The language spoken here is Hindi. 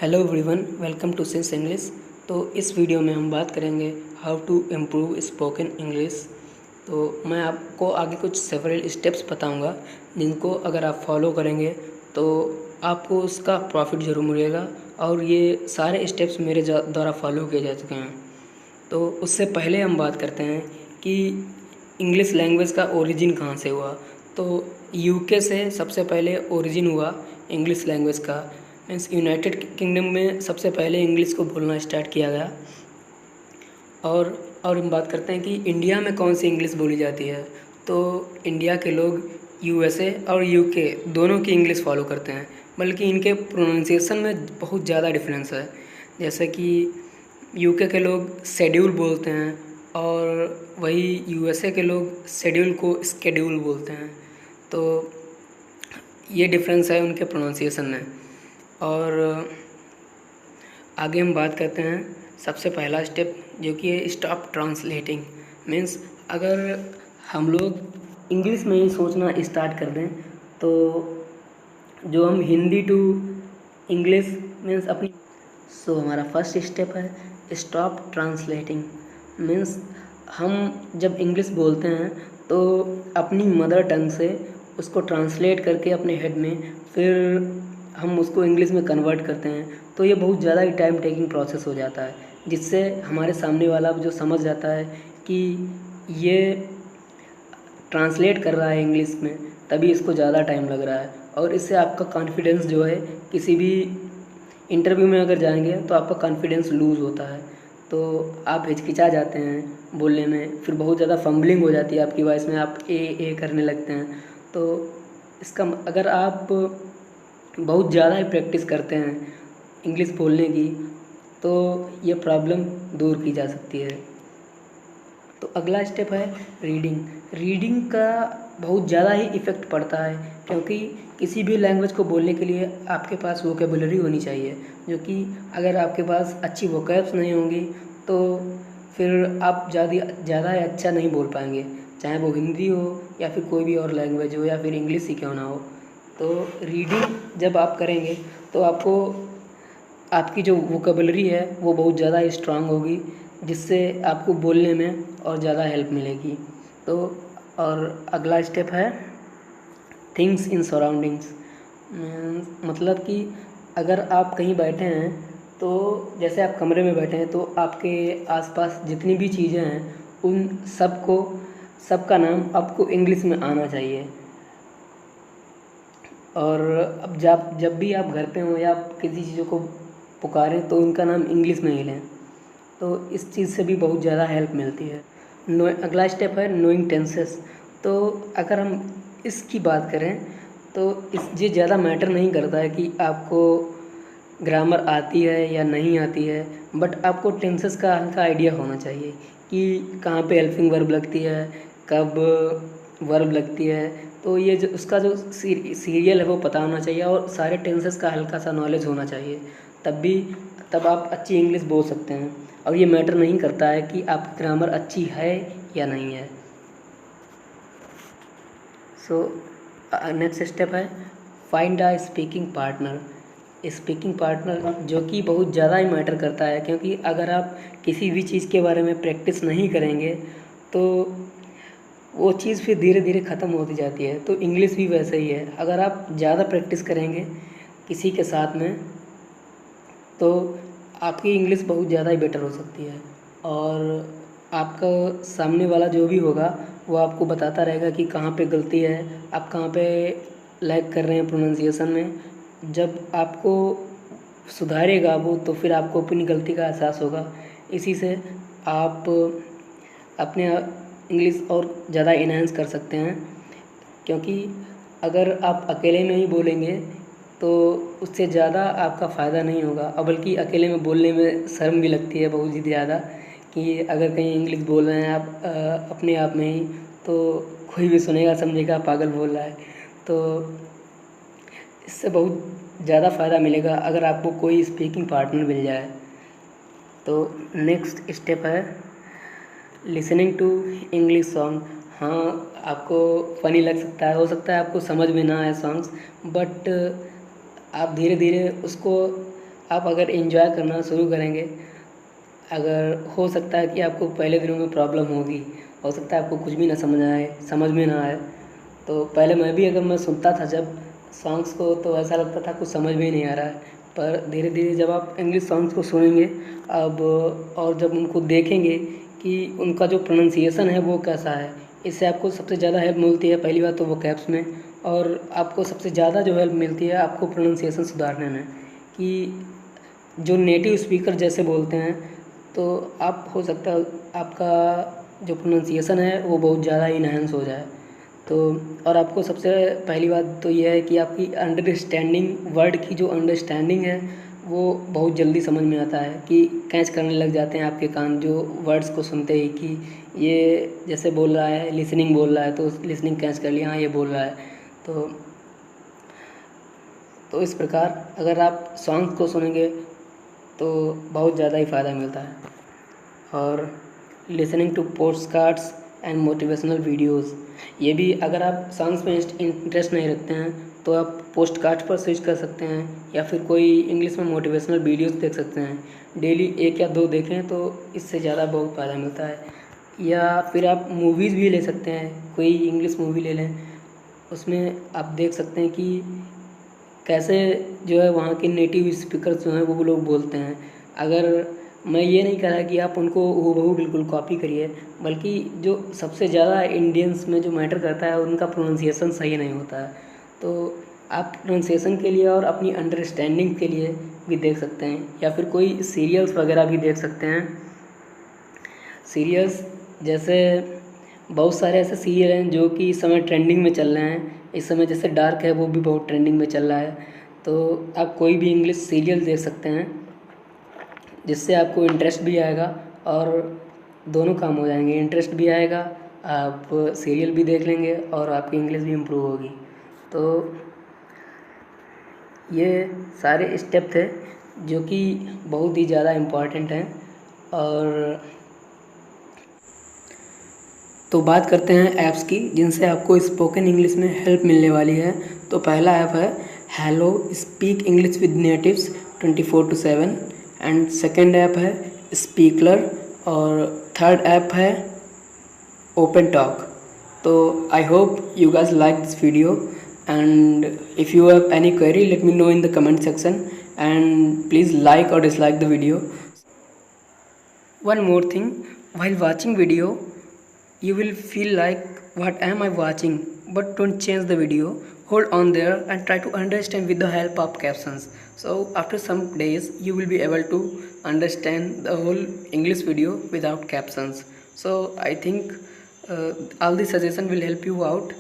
Hello everyone, welcome to since English. तो इस वीडियो में हम बात करेंगे how to improve spoken English. तो मैं आपको आगे कुछ सेवरल स्टेप्स बताऊंगा जिनको अगर आप फॉलो करेंगे तो आपको उसका प्रॉफिट ज़रूर मिलेगा। और ये सारे स्टेप्स मेरे द्वारा फॉलो किए जा चुके हैं। तो उससे पहले हम बात करते हैं कि इंग्लिश लैंग्वेज का ओरिजिन कहाँ से हुआ। तो यूके से सबसे पहले ओरिजिन हुआ इंग्लिश लैंग्वेज का। मीन्स यूनाइटेड किंगडम में सबसे पहले इंग्लिश को बोलना स्टार्ट किया गया। और हम बात करते हैं कि इंडिया में कौन सी इंग्लिश बोली जाती है। तो इंडिया के लोग यूएसए और यूके दोनों की इंग्लिश फॉलो करते हैं, बल्कि इनके प्रोनाउंसिएशन में बहुत ज़्यादा डिफरेंस है। जैसे कि यूके के लोग शेड्यूल बोलते हैं और वही यूएसए के लोग शेड्यूल को स्केड्यूल बोलते हैं। तो ये डिफरेंस है उनके प्रोनाउंसिएशन में। और आगे हम बात करते हैं सबसे पहला स्टेप, जो कि है स्टॉप ट्रांसलेटिंग। मीन्स अगर हम लोग इंग्लिश में ही सोचना स्टार्ट कर दें तो जो हम हिंदी टू इंग्लिश मीन्स अपनी हमारा फर्स्ट स्टेप है स्टॉप ट्रांसलेटिंग। मीन्स हम जब इंग्लिश बोलते हैं तो अपनी मदर टंग से उसको ट्रांसलेट करके अपने हेड में फिर हम उसको इंग्लिश में कन्वर्ट करते हैं, तो ये बहुत ज़्यादा ही टाइम टेकिंग प्रोसेस हो जाता है, जिससे हमारे सामने वाला जो समझ जाता है कि ये ट्रांसलेट कर रहा है इंग्लिश में, तभी इसको ज़्यादा टाइम लग रहा है। और इससे आपका कॉन्फिडेंस जो है, किसी भी इंटरव्यू में अगर जाएंगे तो आपका कॉन्फिडेंस लूज़ होता है, तो आप हिचकिचा जाते हैं बोलने में, फिर बहुत ज़्यादा फंबलिंग हो जाती है आपकी वॉइस में, आप ए करने लगते हैं। तो इसका अगर आप बहुत ज़्यादा ही प्रैक्टिस करते हैं इंग्लिश बोलने की तो ये प्रॉब्लम दूर की जा सकती है। तो अगला स्टेप है रीडिंग। रीडिंग का बहुत ज़्यादा ही इफ़ेक्ट पड़ता है, क्योंकि किसी भी लैंग्वेज को बोलने के लिए आपके पास वोकेबुलरी होनी चाहिए, जो कि अगर आपके पास अच्छी वोकैब्स नहीं होंगी तो फिर आप ज़्यादा अच्छा नहीं बोल पाएंगे, चाहे वो हिंदी हो या फिर कोई भी और लैंग्वेज हो या फिर इंग्लिश ही क्यों ना हो। तो रीडिंग जब आप करेंगे तो आपको आपकी जो वोकेबुलरी है वो बहुत ज़्यादा स्ट्रांग होगी, जिससे आपको बोलने में और ज़्यादा हेल्प मिलेगी। तो और अगला स्टेप है थिंग्स इन सराउंडिंग्स। मतलब कि अगर आप कहीं बैठे हैं तो जैसे आप कमरे में बैठे हैं तो आपके आसपास जितनी भी चीज़ें हैं उन सबका नाम आपको इंग्लिश में आना चाहिए। और अब जब भी आप घर पे हों या आप किसी चीज़ों को पुकारें तो उनका नाम इंग्लिश में ही लें, तो इस चीज़ से भी बहुत ज़्यादा हेल्प मिलती है। अगला स्टेप है नोइंग टेंसेस। तो अगर हम इसकी बात करें तो ये ज़्यादा मैटर नहीं करता है कि आपको ग्रामर आती है या नहीं आती है, बट आपको टेंसेस का हल्का आइडिया होना चाहिए कि कहाँ पे हेल्पिंग वर्ब लगती है, कब वर्ब लगती है। तो ये जो उसका जो सीरियल है वो पता होना चाहिए, और सारे टेंसेस का हल्का सा नॉलेज होना चाहिए, तब आप अच्छी इंग्लिश बोल सकते हैं। और ये मैटर नहीं करता है कि आपकी ग्रामर अच्छी है या नहीं है। सो नेक्स्ट स्टेप है find a speaking partner. Speaking partner जो कि बहुत ज़्यादा ही मैटर करता है, क्योंकि अगर आप किसी भी चीज़ के बारे में प्रैक्टिस नहीं करेंगे तो वो चीज़ फिर धीरे धीरे ख़त्म होती जाती है। तो इंग्लिश भी वैसे ही है, अगर आप ज़्यादा प्रैक्टिस करेंगे किसी के साथ में तो आपकी इंग्लिश बहुत ज़्यादा ही बेटर हो सकती है, और आपका सामने वाला जो भी होगा वो आपको बताता रहेगा कि कहाँ पे गलती है, आप कहाँ पे लैग कर रहे हैं प्रोनाउंसिएशन में। जब आपको सुधारेगा वो तो फिर आपको अपनी गलती का एहसास होगा। इसी से आप अपने इंग्लिश और ज़्यादा इन्हांस कर सकते हैं, क्योंकि अगर आप अकेले में ही बोलेंगे तो उससे ज़्यादा आपका फ़ायदा नहीं होगा, और बल्कि अकेले में बोलने में शर्म भी लगती है बहुत ही ज़्यादा, कि अगर कहीं इंग्लिश बोल रहे हैं आप अपने आप में ही, तो कोई भी सुनेगा समझेगा पागल बोल रहा है। तो इससे बहुत ज़्यादा फ़ायदा मिलेगा अगर आपको कोई स्पीकिंग पार्टनर मिल जाए। तो नेक्स्ट स्टेप है लिसनिंग टू इंग्लिश सॉन्ग। हाँ, आपको फ़नी लग सकता है, हो सकता है आपको समझ में ना आए सॉन्ग्स, बट आप धीरे धीरे उसको आप अगर एंजॉय करना शुरू करेंगे, अगर हो सकता है कि आपको पहले दिनों में प्रॉब्लम होगी, हो सकता है आपको कुछ भी ना समझ में ना आए। तो पहले मैं भी अगर मैं सुनता था जब सॉन्ग्स को, तो ऐसा लगता था कुछ समझ में ही नहीं आ रहा है। पर धीरे धीरे जब आप इंग्लिश सॉन्ग्स को सुनेंगे अब, और जब उनको देखेंगे कि उनका जो प्रोनाउंसिएशन है वो कैसा है, इससे आपको सबसे ज़्यादा हेल्प मिलती है। पहली बात तो वोकैब्स में, और आपको सबसे ज़्यादा जो हेल्प मिलती है आपको प्रोनाउंसिएशन सुधारने में, कि जो नेटिव स्पीकर जैसे बोलते हैं, तो आप हो सकता है आपका जो प्रोनाउंसिएशन है वो बहुत ज़्यादा इनहेंस हो जाए। तो और आपको सबसे पहली बात तो ये है कि आपकी अंडरस्टैंडिंग, वर्ड की जो अंडरस्टैंडिंग है वो बहुत जल्दी समझ में आता है, कि कैच करने लग जाते हैं आपके कान जो वर्ड्स को सुनते ही, कि ये जैसे बोल रहा है, लिसनिंग बोल रहा है तो लिसनिंग कैच कर लिया, हाँ ये बोल रहा है। तो इस प्रकार अगर आप सॉन्ग को सुनेंगे तो बहुत ज़्यादा ही फ़ायदा मिलता है। और listening to postcards and motivational videos, ये भी अगर आप सॉन्ग्स में इंटरेस्ट नहीं रखते हैं तो आप पोस्टकार्ड पर स्विच कर सकते हैं, या फिर कोई इंग्लिश में मोटिवेशनल वीडियोस देख सकते हैं। डेली 1 या 2 देखें तो इससे ज़्यादा बहुत फ़ायदा मिलता है। या फिर आप मूवीज़ भी ले सकते हैं, कोई इंग्लिश मूवी ले लें, उसमें आप देख सकते हैं कि कैसे जो है वहाँ के नेटिव स्पीकर जो हैं वो लोग बोलते हैं। अगर मैं ये नहीं कह रहा कि आप उनको हूबहू बिल्कुल कॉपी करिए, बल्कि जो सबसे ज़्यादा इंडियंस में जो मैटर करता है उनका प्रोनाउंसिएशन सही नहीं होता है। तो आप प्रोनाउंसिएशन के लिए और अपनी अंडरस्टैंडिंग के लिए भी देख सकते हैं, या फिर कोई सीरियल्स वगैरह भी देख सकते हैं। सीरियल्स जैसे बहुत सारे ऐसे सीरियल हैं जो कि इस समय ट्रेंडिंग में चल रहे हैं। इस समय जैसे डार्क है वो भी बहुत ट्रेंडिंग में चल रहा है। तो आप कोई भी इंग्लिश सीरियल देख सकते हैं जिससे आपको इंटरेस्ट भी आएगा और दोनों काम हो जाएंगे, इंटरेस्ट भी आएगा, आप सीरियल भी देख लेंगे और आपकी इंग्लिश भी इम्प्रूव होगी। तो ये सारे स्टेप थे जो कि बहुत ही ज़्यादा इम्पॉर्टेंट हैं। और तो बात करते हैं ऐप्स की जिनसे आपको स्पोकन इंग्लिश में हेल्प मिलने वाली है। तो पहला ऐप है hello speak English with natives 24/7, and second app है स्पीकलर, और थर्ड ऐप है ओपन टॉक। तो I hope you guys like this video, and if you have any query let me know in the comment section, and please like or dislike the video. One more thing, while watching video you will feel like what am I watching, but don't change the video, hold on there and try to understand with the help of captions. So after some days you will be able to understand the whole English video without captions. So I think all the suggestion will help you out.